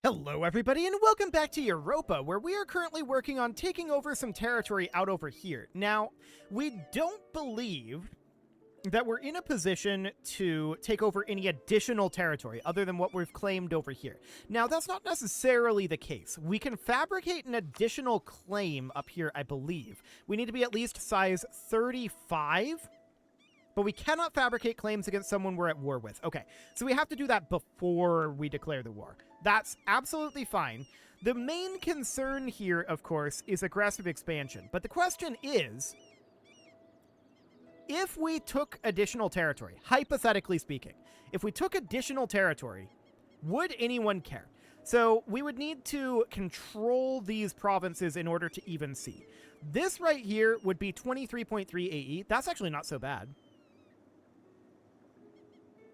Hello everybody and welcome back to Europa, where we are currently working on taking over some territory out over here. Now, we don't believe that we're in a position to take over any additional territory other than what we've claimed over here. Now, that's not necessarily the case. We can fabricate an additional claim up here, I believe. We need to be at least size 35, but we cannot fabricate claims against someone we're at war with. Okay, so we have to do that before we declare the war. That's absolutely fine. The main concern here, of course, is aggressive expansion. But the question is, if we took additional territory, hypothetically speaking, if we took additional territory, would anyone care? So we would need to control these provinces in order to even see. This right here would be 23.3 AE. That's actually not so bad.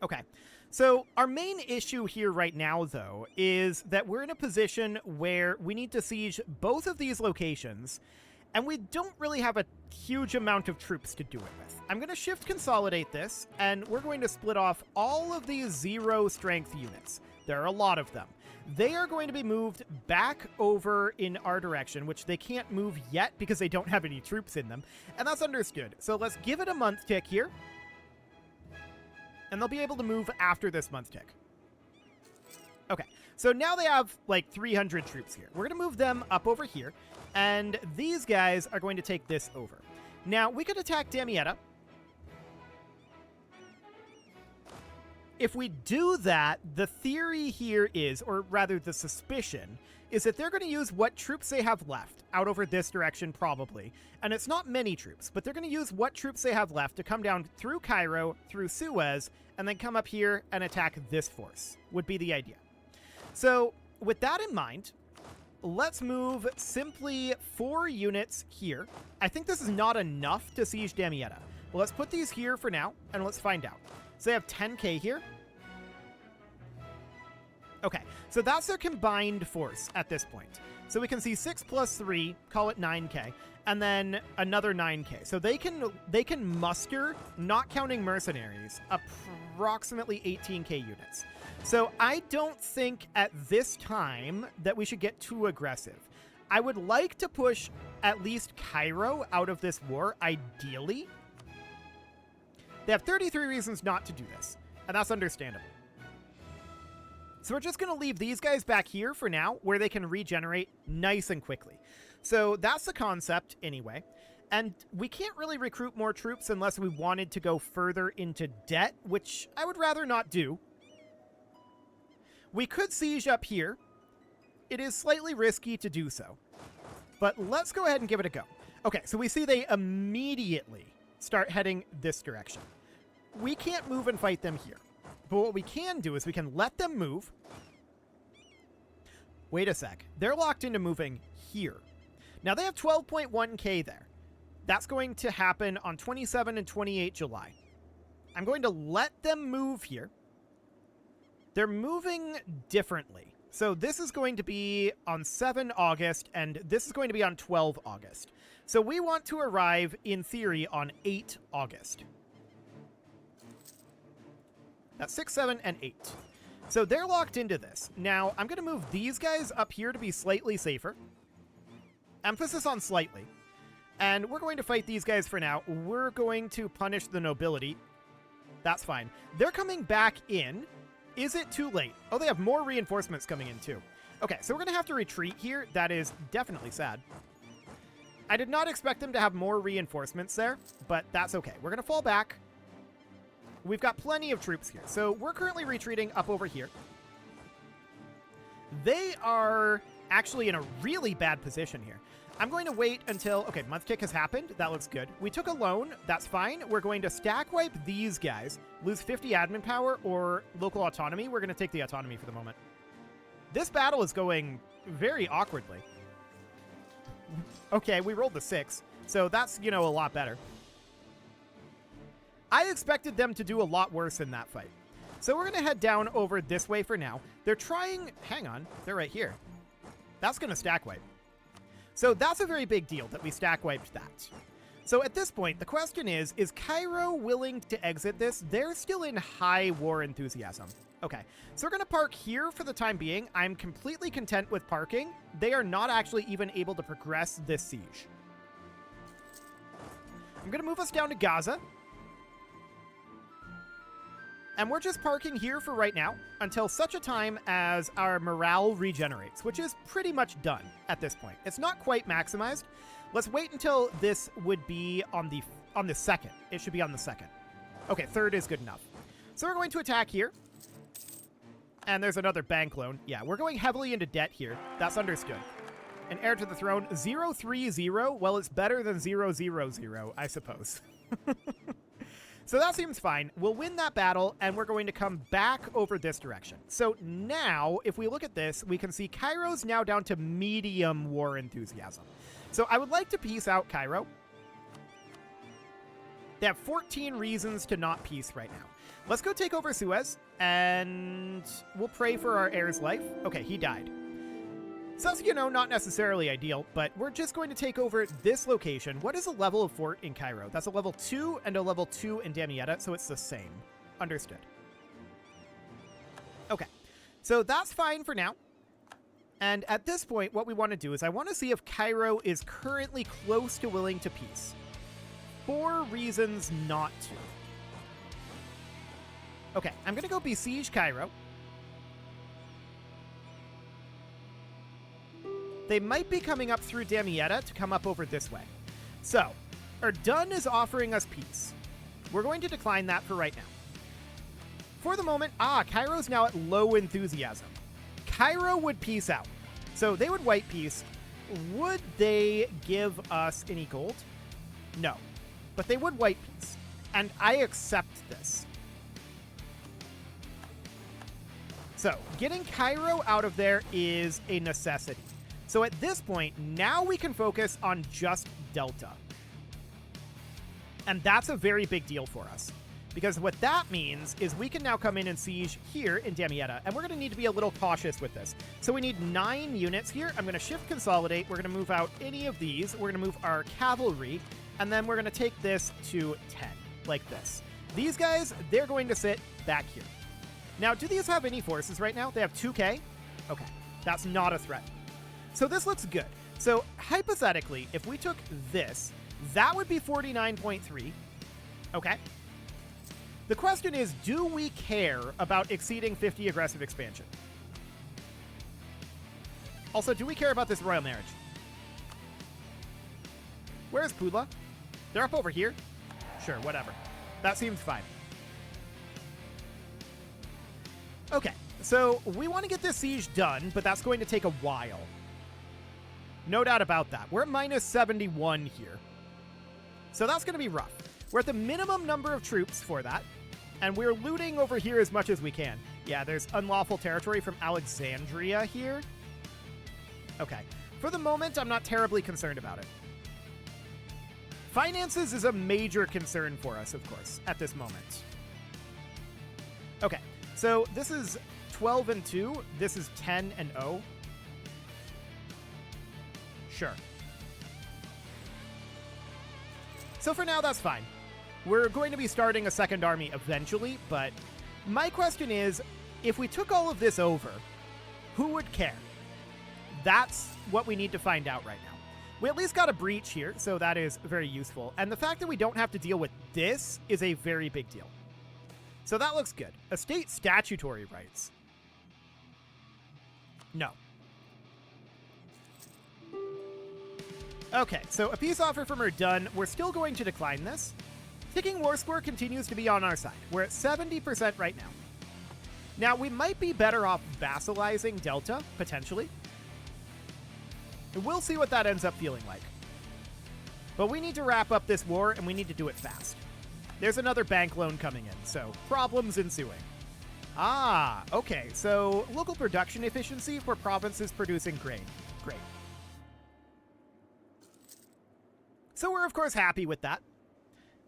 Okay, so our main issue here right now, though, is that we're in a position where we need to siege both of these locations, and we don't really have a huge amount of troops to do it with. I'm going to shift consolidate this, and we're going to split off all of these 0 strength units. There are a lot of them. They are going to be moved back over in our direction, which they can't move yet because they don't have any troops in them, and that's understood. So let's give it a month tick here. And they'll be able to move after this month tick. Okay, so now they have like 300 troops here. We're going to move them up over here, and these guys are going to take this over. Now, we could attack Damietta. If we do that, the theory here is, or rather the suspicion, is that they're going to use what troops they have left, out over this direction probably, and it's not many troops, but they're going to use what troops they have left to come down through Cairo, through Suez, and then come up here and attack this force, would be the idea. So, with that in mind, let's move simply 4 units here. I think this is not enough to siege Damietta. Well, let's put these here for now, and let's find out. So they have 10k here. Okay, so that's their combined force at this point. So we can see 6 plus 3, call it 9k, and then another 9k. So they can muster, not counting mercenaries, approximately 18k units. So I don't think at this time that we should get too aggressive. I would like to push at least Cairo out of this war, ideally. They have 33 reasons not to do this, and that's understandable. So we're just going to leave these guys back here for now, where they can regenerate nice and quickly. So that's the concept anyway. And we can't really recruit more troops unless we wanted to go further into debt, which I would rather not do. We could siege up here. It is slightly risky to do so. But let's go ahead and give it a go. Okay, so we see they immediately start heading this direction. We can't move and fight them here. But what we can do is we can let them move. Wait a sec. They're locked into moving here. Now they have 12.1k there. That's going to happen on 27 and 28 July. I'm going to let them move here. They're moving differently. So this is going to be on 7 August, and this is going to be on 12 August. So we want to arrive, in theory, on 8 August. That's 6, 7, and 8. So they're locked into this. Now, I'm going to move these guys up here to be slightly safer. Emphasis on slightly. And we're going to fight these guys for now. We're going to punish the nobility. That's fine. They're coming back in. Is it too late? Oh, they have more reinforcements coming in too. Okay, so we're going to have to retreat here. That is definitely sad. I did not expect them to have more reinforcements there, but that's okay. We're going to fall back. We've got plenty of troops here. So we're currently retreating up over here. They are actually in a really bad position here. I'm going to wait until... Okay, month tick has happened. That looks good. We took a loan. That's fine. We're going to stack wipe these guys, lose 50 admin power or local autonomy. We're going to take the autonomy for the moment. This battle is going very awkwardly. Okay, we rolled the 6. So that's, you know, a lot better. I expected them to do a lot worse in that fight. So we're going to head down over this way for now. They're trying... Hang on. They're right here. That's going to stack wipe. So that's a very big deal that we stack wiped that. So at this point, the question is Cairo willing to exit this? They're still in high war enthusiasm. Okay, so we're going to park here for the time being. I'm completely content with parking. They are not actually even able to progress this siege. I'm going to move us down to Gaza. And we're just parking here for right now until such a time as our morale regenerates, which is pretty much done at this point. It's not quite maximized. Let's wait until this would be on the second. It should be on the second. Okay, third is good enough. So we're going to attack here. And there's another bank loan. Yeah, we're going heavily into debt here. That's understood. An heir to the throne, 030. Well, it's better than 000, I suppose. So that seems fine. We'll win that battle, and we're going to come back over this direction. So now, if we look at this, we can see Cairo's now down to medium war enthusiasm. So I would like to peace out Cairo. They have 14 reasons to not peace right now. Let's go take over Suez, and we'll pray for our heir's life. Okay, he died. So, you know, not necessarily ideal, but we're just going to take over this location. What is a level of fort in Cairo? That's a level 2 and a level 2 in Damietta, so it's the same. Understood. Okay, so that's fine for now. And at this point, what we want to do is I want to see if Cairo is currently close to willing to peace. 4 reasons not to. Okay, I'm going to go besiege Cairo. They might be coming up through Damietta to come up over this way. So, Erdun is offering us peace. We're going to decline that for right now. For the moment, Cairo's now at low enthusiasm. Cairo would peace out. So they would white peace. Would they give us any gold? No. But they would white peace. And I accept this. So, getting Cairo out of there is a necessity. So at this point, now we can focus on just Delta. And that's a very big deal for us. Because what that means is we can now come in and siege here in Damietta. And we're going to need to be a little cautious with this. So we need 9 units here. I'm going to shift consolidate. We're going to move out any of these. We're going to move our cavalry. And then we're going to take this to 10, like this. These guys, they're going to sit back here. Now, do these have any forces right now? They have 2K? Okay, that's not a threat. So this looks good. So hypothetically, if we took this, that would be 49.3. Okay. The question is, do we care about exceeding 50 aggressive expansion? Also, do we care about this royal marriage? Where's Pula? They're up over here? Sure, whatever. That seems fine. Okay, so we want to get this siege done, but that's going to take a while. No doubt about that. We're at minus 71 here. So that's going to be rough. We're at the minimum number of troops for that. And we're looting over here as much as we can. Yeah, there's unlawful territory from Alexandria here. Okay. For the moment, I'm not terribly concerned about it. Finances is a major concern for us, of course, at this moment. Okay. So this is 12 and 2. This is 10 and 0. Sure. So for now, that's fine. We're going to be starting a second army eventually, but my question is, if we took all of this over, who would care? That's what we need to find out right now. We at least got a breach here, so that is very useful. And the fact that we don't have to deal with this is a very big deal. So that looks good. Estate statutory rights. No. Okay, so a peace offer from Erdun. We're still going to decline this. Ticking war score continues to be on our side. We're at 70% right now. Now, we might be better off vassalizing Delta, potentially. We'll see what that ends up feeling like. But we need to wrap up this war, and we need to do it fast. There's another bank loan coming in, so problems ensuing. Okay, so local production efficiency for provinces producing grain. Great. So we're, of course, happy with that.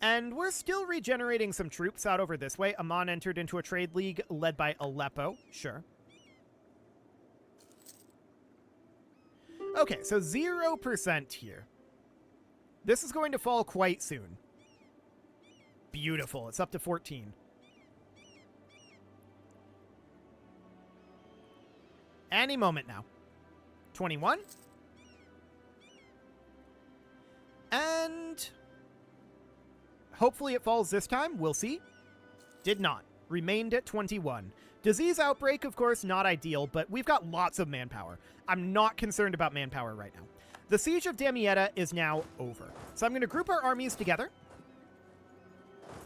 And we're still regenerating some troops out over this way. Amman entered into a trade league led by Aleppo. Sure. Okay, so 0% here. This is going to fall quite soon. Beautiful. It's up to 14. Any moment now. 21. And hopefully it falls this time. We'll see. Did not. Remained at 21. Disease outbreak, of course, not ideal, but we've got lots of manpower. I'm not concerned about manpower right now. The Siege of Damietta is now over. So I'm going to group our armies together.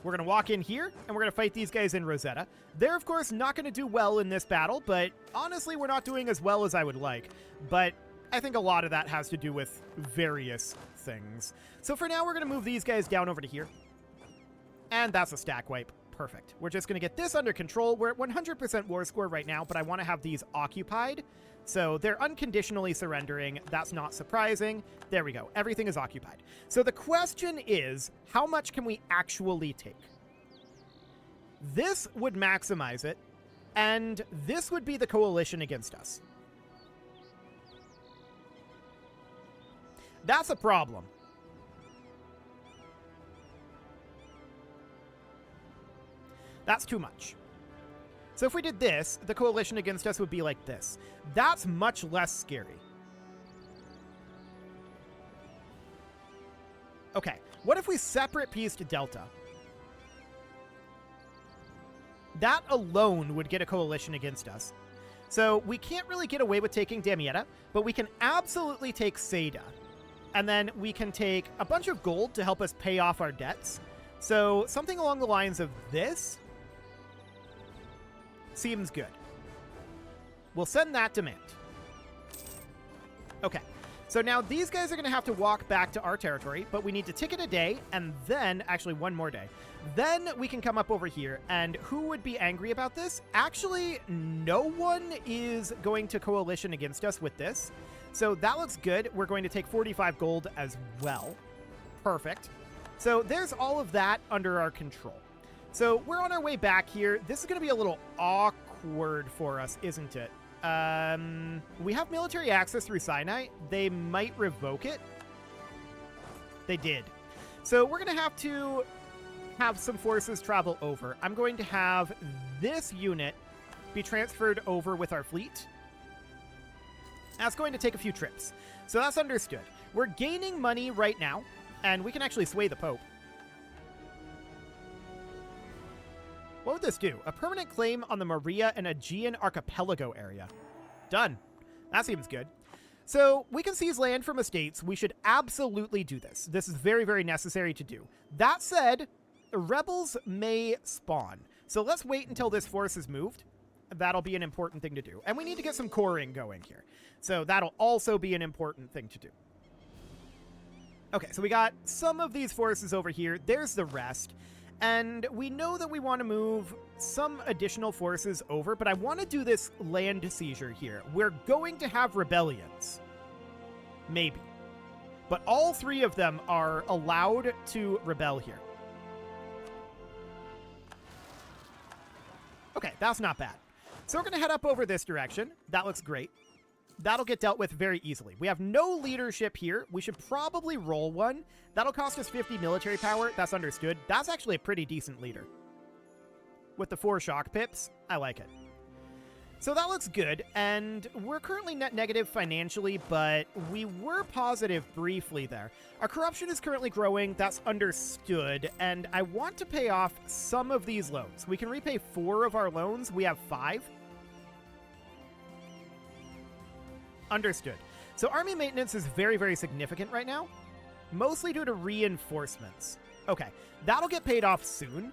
We're going to walk in here, and we're going to fight these guys in Rosetta. They're, of course, not going to do well in this battle, but honestly, we're not doing as well as I would like. But I think a lot of that has to do with various things. So for now, we're going to move these guys down over to here. And that's a stack wipe. Perfect. We're just going to get this under control. We're at 100% war score right now, but I want to have these occupied. So they're unconditionally surrendering. That's not surprising. There we go. Everything is occupied. So the question is, how much can we actually take? This would maximize it, and this would be the coalition against us. That's a problem. That's too much. So if we did this, the coalition against us would be like this. That's much less scary. Okay, what if we separate pieced Delta? That alone would get a coalition against us. So we can't really get away with taking Damietta, but we can absolutely take Seda. And then we can take a bunch of gold to help us pay off our debts. So something along the lines of this seems good. We'll send that demand. Okay, so now these guys are going to have to walk back to our territory, but we need to ticket a day, and then, actually one more day. Then we can come up over here, and who would be angry about this? Actually, no one is going to coalition against us with this. So that looks good. We're going to take 45 gold as well. Perfect. So there's all of that under our control. So we're on our way back here. This is going to be a little awkward for us, isn't it? We have military access through Sinai. They might revoke it. They did. So we're going to have some forces travel over. I'm going to have this unit be transferred over with our fleet. That's going to take a few trips. So that's understood. We're gaining money right now, and we can actually sway the Pope. What would this do? A permanent claim on the Maria and Aegean archipelago area. Done. That seems good. So we can seize land from estates. We should absolutely do this. This is very, very necessary to do. That said, rebels may spawn. So let's wait until this force is moved. That'll be an important thing to do. And we need to get some coring going here. So that'll also be an important thing to do. Okay, so we got some of these forces over here. There's the rest. And we know that we want to move some additional forces over, but I want to do this land seizure here. We're going to have rebellions. Maybe. But all three of them are allowed to rebel here. Okay, that's not bad. So we're going to head up over this direction. That looks great. That'll get dealt with very easily. We have no leadership here. We should probably roll one. That'll cost us 50 military power. That's understood. That's actually a pretty decent leader. With the 4 shock pips, I like it. So that looks good, and we're currently net negative financially, but we were positive briefly there. Our corruption is currently growing. That's understood, and I want to pay off some of these loans. We can repay 4 of our loans. We have 5. Understood. So army maintenance is very, very significant right now, mostly due to reinforcements. Okay, that'll get paid off soon.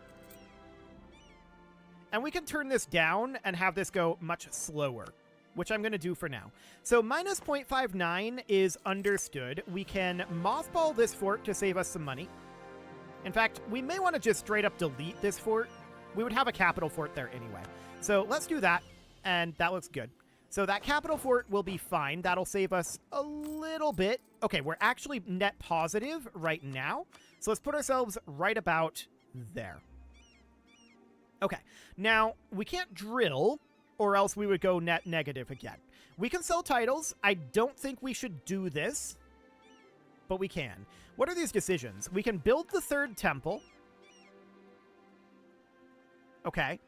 And we can turn this down and have this go much slower, which I'm going to do for now. So minus 0.59 is understood. We can mothball this fort to save us some money. In fact, we may want to just straight up delete this fort. We would have a capital fort there anyway. So let's do that, and that looks good. So that capital fort will be fine. That'll save us a little bit. Okay, we're actually net positive right now. So let's put ourselves right about there. Okay, now we can't drill or else we would go net negative again. We can sell titles. I don't think we should do this, but we can. What are these decisions? We can build the third temple. Okay.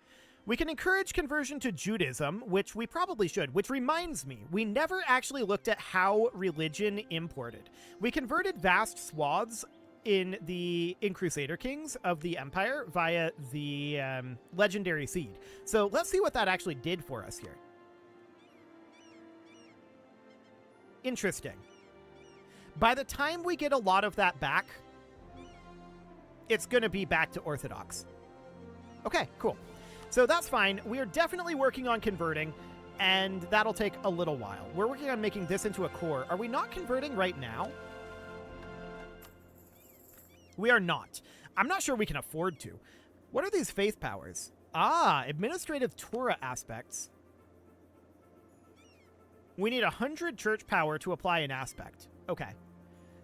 We can encourage conversion to Judaism, which we probably should, which reminds me, we never actually looked at how religion imported. We converted vast swaths in Crusader Kings of the Empire via the legendary seed. So let's see what that actually did for us here. Interesting. By the time we get a lot of that back, it's going to be back to Orthodox. Okay, cool. So that's fine. We are definitely working on converting, and that'll take a little while. We're working on making this into a core. Are we not converting right now? We are not. I'm not sure we can afford to. What are these faith powers? Ah, administrative Torah aspects. We need 100 church power to apply an aspect. Okay.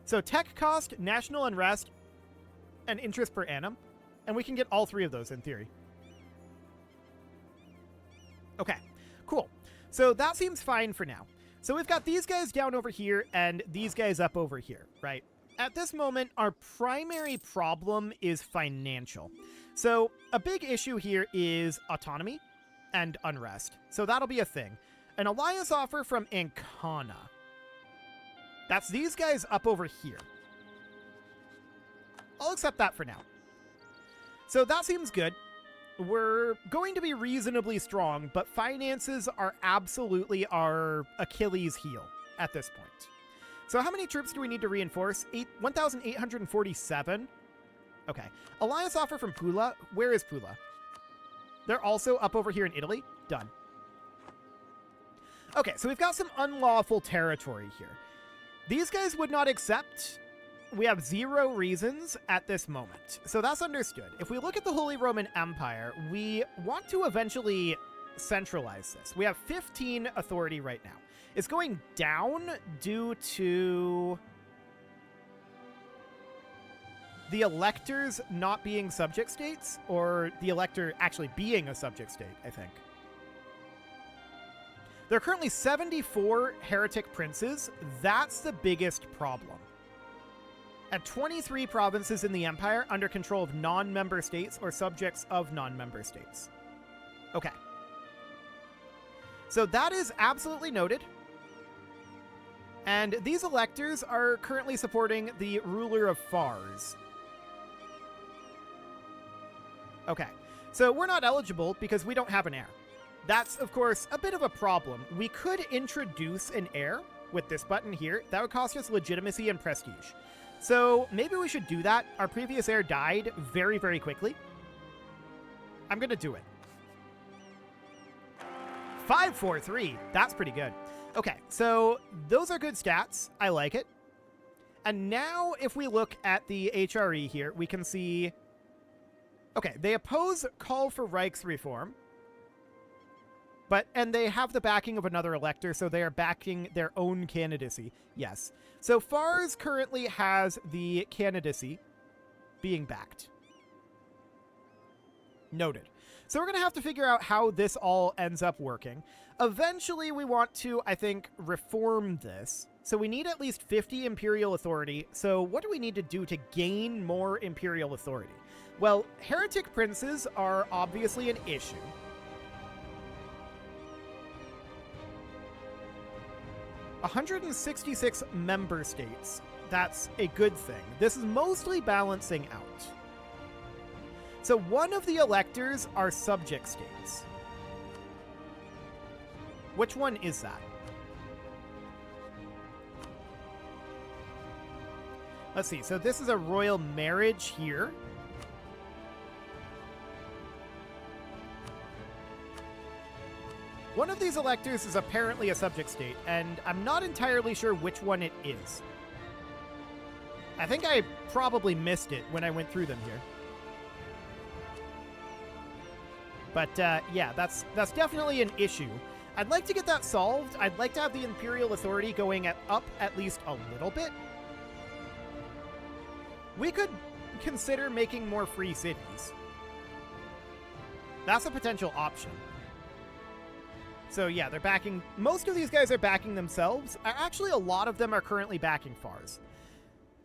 So tech cost, national unrest, and interest per annum. And we can get all three of those in theory. Okay, cool. So that seems fine for now. So we've got these guys down over here and these guys up over here, right? At this moment, our primary problem is financial. So a big issue here is autonomy and unrest. So that'll be a thing. An alliance offer from Ancona. That's these guys up over here. I'll accept that for now. So that seems good. We're going to be reasonably strong, but finances are absolutely our Achilles heel at this point. So how many troops do we need to reinforce? 1,847. Okay. Alliance offer from Pula. Where is Pula? They're also up over here in Italy. Done. Okay, so we've got some unlawful territory here. These guys would not accept. We have 0 reasons at this moment. So that's understood. If we look at the Holy Roman Empire, we want to eventually centralize this. We have 15 authority right now. It's going down due to the electors not being subject states, or the elector actually being a subject state, I think. There are currently 74 heretic princes. That's the biggest problem. And 23 provinces in the empire under control of non-member states or subjects of non-member states. Okay. So that is absolutely noted. And these electors are currently supporting the ruler of Fars. Okay. So we're not eligible because we don't have an heir. That's, of course, a bit of a problem. We could introduce an heir with this button here. That would cost us legitimacy and prestige. So maybe we should do that. Our previous heir died very, very quickly. I'm going to do it. 543. That's pretty good. Okay, so those are good stats. I like it. And now if we look at the HRE here, we can see... Okay, they oppose call for Reichs reform. And they have the backing of another elector, so they are backing their own candidacy. Yes. So Fars currently has the candidacy being backed. Noted. So we're going to have to figure out how this all ends up working. Eventually, we want to, I think, reform this. So we need at least 50 imperial authority. So what do we need to do to gain more imperial authority? Well, heretic princes are obviously an issue. 166 member states. That's a good thing. This is mostly balancing out. So one of the electors are subject states. Which one is that? Let's see. So this is a royal marriage here. One of these electors is apparently a subject state, and I'm not entirely sure which one it is. I think I probably missed it when I went through them here. But yeah, that's definitely an issue. I'd like to get that solved. I'd like to have the Imperial Authority going up at least a little bit. We could consider making more free cities. That's a potential option. So yeah, they're backing... Most of these guys are backing themselves. Actually, a lot of them are currently backing Fars.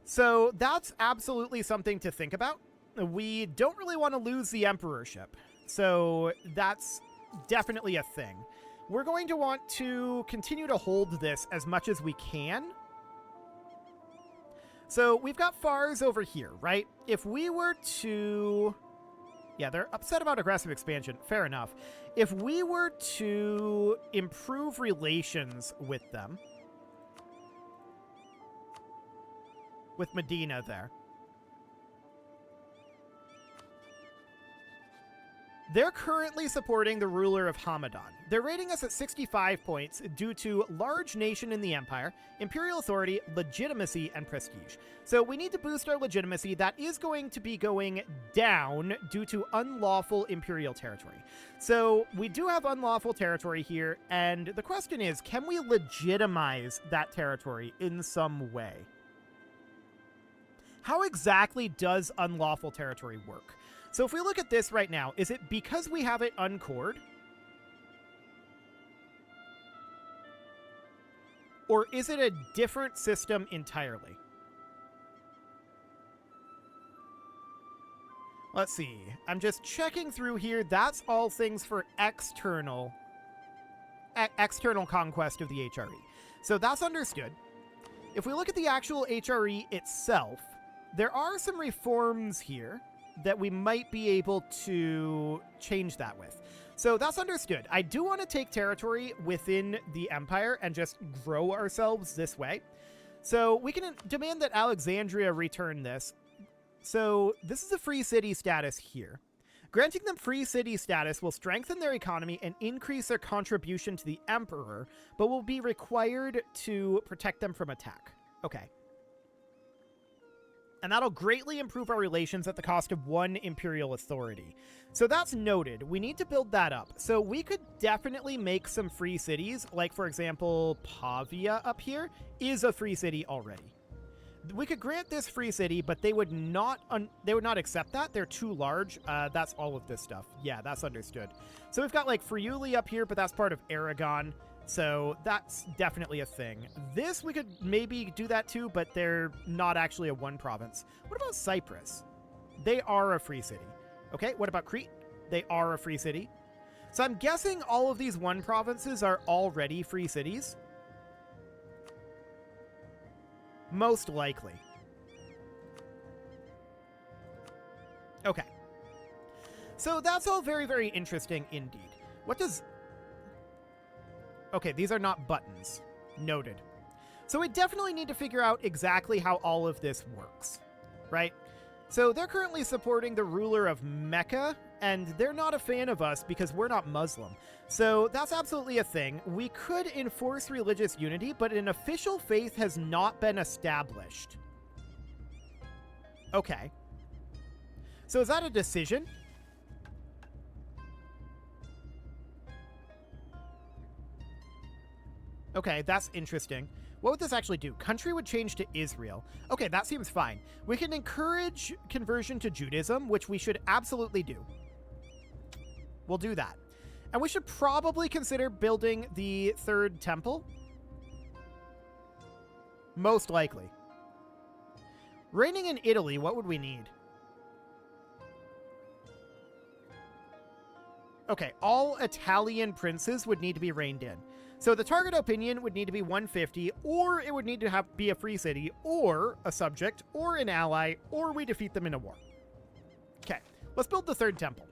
So that's absolutely something to think about. We don't really want to lose the emperorship, so that's definitely a thing. We're going to want to continue to hold this as much as we can. So we've got Fars over here, right? If we were to... Yeah, they're upset about aggressive expansion. Fair enough. If we were to improve relations with them, with Medina there, they're currently supporting the ruler of Hamadan. They're rating us at 65 points due to large nation in the empire, imperial authority, legitimacy, and prestige. So we need to boost our legitimacy. That is going to be going down due to unlawful imperial territory. So we do have unlawful territory here, and the question is, can we legitimize that territory in some way? How exactly does unlawful territory work? So if we look at this right now, is it because we have it uncored? Or is it a different system entirely? Let's see. I'm just checking through here. That's all things for external conquest of the HRE. So that's understood. If we look at the actual HRE itself, there are some reforms here that we might be able to change that with. So that's understood. I do want to take territory within the empire and just grow ourselves this way. So we can demand that Alexandria return this. So this is a free city status here. Granting them free city status will strengthen their economy and increase their contribution to the emperor, but will be required to protect them from attack. Okay. And that'll greatly improve our relations at the cost of 1 imperial authority. So that's noted. We need to build that up. So we could definitely make some free cities, like, for example, Pavia up here is a free city already. We could grant this free city, but they would not accept that. They're too large. That's all of this stuff. Yeah, that's understood. So we've got, like, Friuli up here, but that's part of Aragon. So that's definitely a thing. This, we could maybe do that too, but they're not actually a 1 province. What about Cyprus? They are a free city. Okay, what about Crete? They are a free city. So I'm guessing all of these 1 provinces are already free cities. Most likely. Okay. So that's all very, very interesting indeed. What does... Okay, these are not buttons. Noted. So we definitely need to figure out exactly how all of this works, right? So they're currently supporting the ruler of Mecca, and they're not a fan of us because we're not Muslim. So that's absolutely a thing. We could enforce religious unity, but an official faith has not been established. Okay. So is that a decision? Okay, that's interesting. What would this actually do? Country would change to Israel. Okay, that seems fine. We can encourage conversion to Judaism, which we should absolutely do. We'll do that. And we should probably consider building the 3rd temple. Most likely. Reigning in Italy, what would we need? Okay, all Italian princes would need to be reigned in. So the target opinion would need to be 150, or it would need to be a free city, or a subject, or an ally, or we defeat them in a war. Okay, let's build the 3rd temple.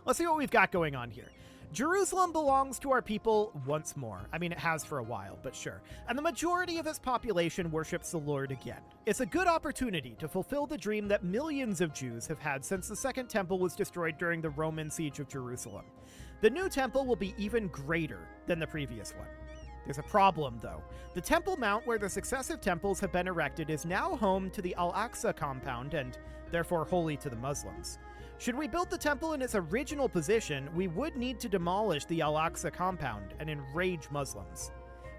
Let's see what we've got going on here. Jerusalem belongs to our people once more. I mean, it has for a while, but sure. And the majority of its population worships the Lord again. It's a good opportunity to fulfill the dream that millions of Jews have had since the Second Temple was destroyed during the Roman siege of Jerusalem. The new temple will be even greater than the previous one. There's a problem, though. The Temple Mount, where the successive temples have been erected, is now home to the Al-Aqsa compound and therefore holy to the Muslims. Should we build the temple in its original position, we would need to demolish the Al-Aqsa compound and enrage Muslims.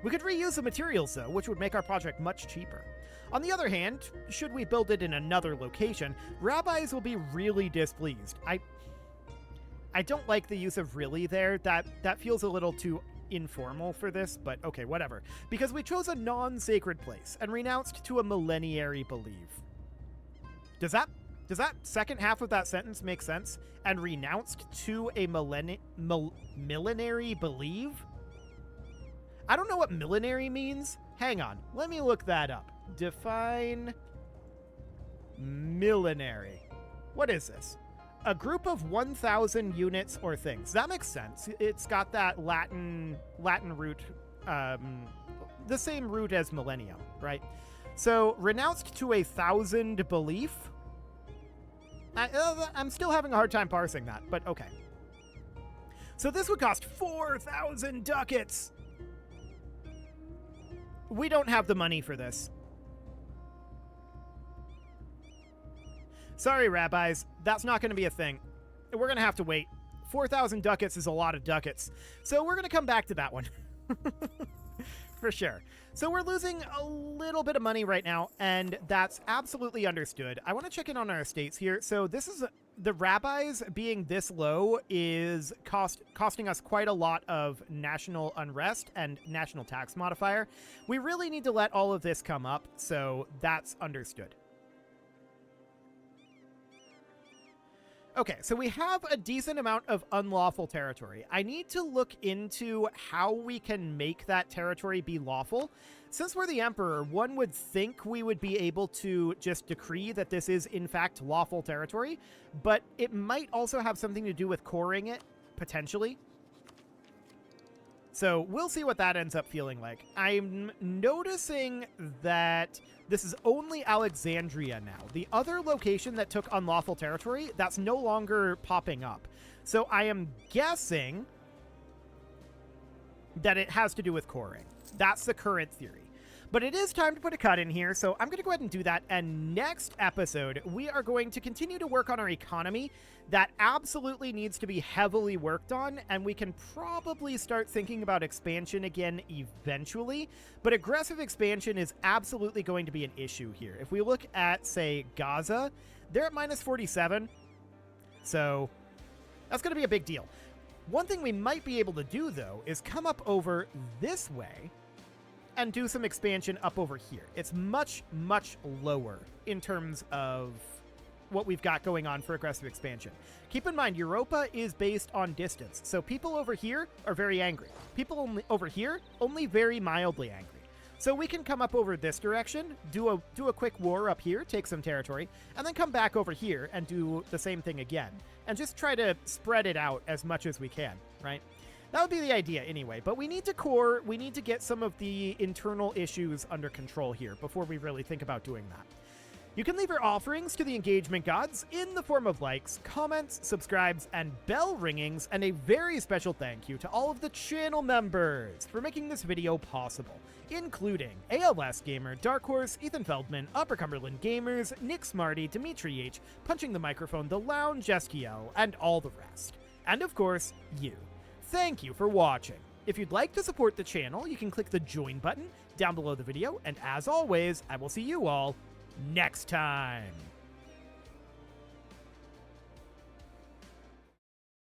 We could reuse the materials, though, which would make our project much cheaper. On the other hand, should we build it in another location, rabbis will be really displeased. I don't like the use of really there. That feels a little too informal for this, but okay, whatever. Because we chose a non-sacred place and renounced to a millenary belief. Does that second half of that sentence make sense? And renounced to a millenary believe? I don't know what millenary means. Hang on, let me look that up. Define millenary. What is this? A group of 1,000 units or things. That makes sense. It's got that Latin root, the same root as millennium, right? So renounced to 1,000 belief. I'm still having a hard time parsing that, but okay. So this would cost 4,000 ducats. We don't have the money for this. Sorry, rabbis, that's not going to be a thing. We're going to have to wait. 4,000 ducats is a lot of ducats. So we're going to come back to that one. For sure. So we're losing a little bit of money right now, and that's absolutely understood. I want to check in on our estates here. So this is... The rabbis being this low is costing us quite a lot of national unrest and national tax modifier. We really need to let all of this come up, so that's understood. Okay, so we have a decent amount of unlawful territory. I need to look into how we can make that territory be lawful. Since we're the emperor, one would think we would be able to just decree that this is in fact lawful territory, but it might also have something to do with coring it, potentially. So we'll see what that ends up feeling like. I'm noticing that this is only Alexandria now. The other location that took unlawful territory, that's no longer popping up. So I am guessing that it has to do with coring. That's the current theory. But it is time to put a cut in here, so I'm going to go ahead and do that. And next episode, we are going to continue to work on our economy. That absolutely needs to be heavily worked on, and we can probably start thinking about expansion again eventually. But aggressive expansion is absolutely going to be an issue here. If we look at, say, Gaza, they're at minus 47. So that's going to be a big deal. One thing we might be able to do, though, is come up over this way and do some expansion up over here. It's much, much lower in terms of what we've got going on for aggressive expansion. Keep in mind, Europa is based on distance, so people over here are very angry. People over here, only very mildly angry. So we can come up over this direction, do a quick war up here, take some territory, and then come back over here and do the same thing again. And just try to spread it out as much as we can, right? That would be the idea anyway, but we need to core, we need to get some of the internal issues under control here before we really think about doing that. You can leave your offerings to the engagement gods in the form of likes, comments, subscribes, and bell ringings, and a very special thank you to all of the channel members for making this video possible, including ALS Gamer, Dark Horse, Ethan Feldman, Upper Cumberland Gamers, Nick Smarty, Dimitri H, Punching the Microphone, The Lounge, STL, and all the rest. And of course, you. Thank you for watching. If you'd like to support the channel, you can click the join button down below the video, and as always, I will see you all next time.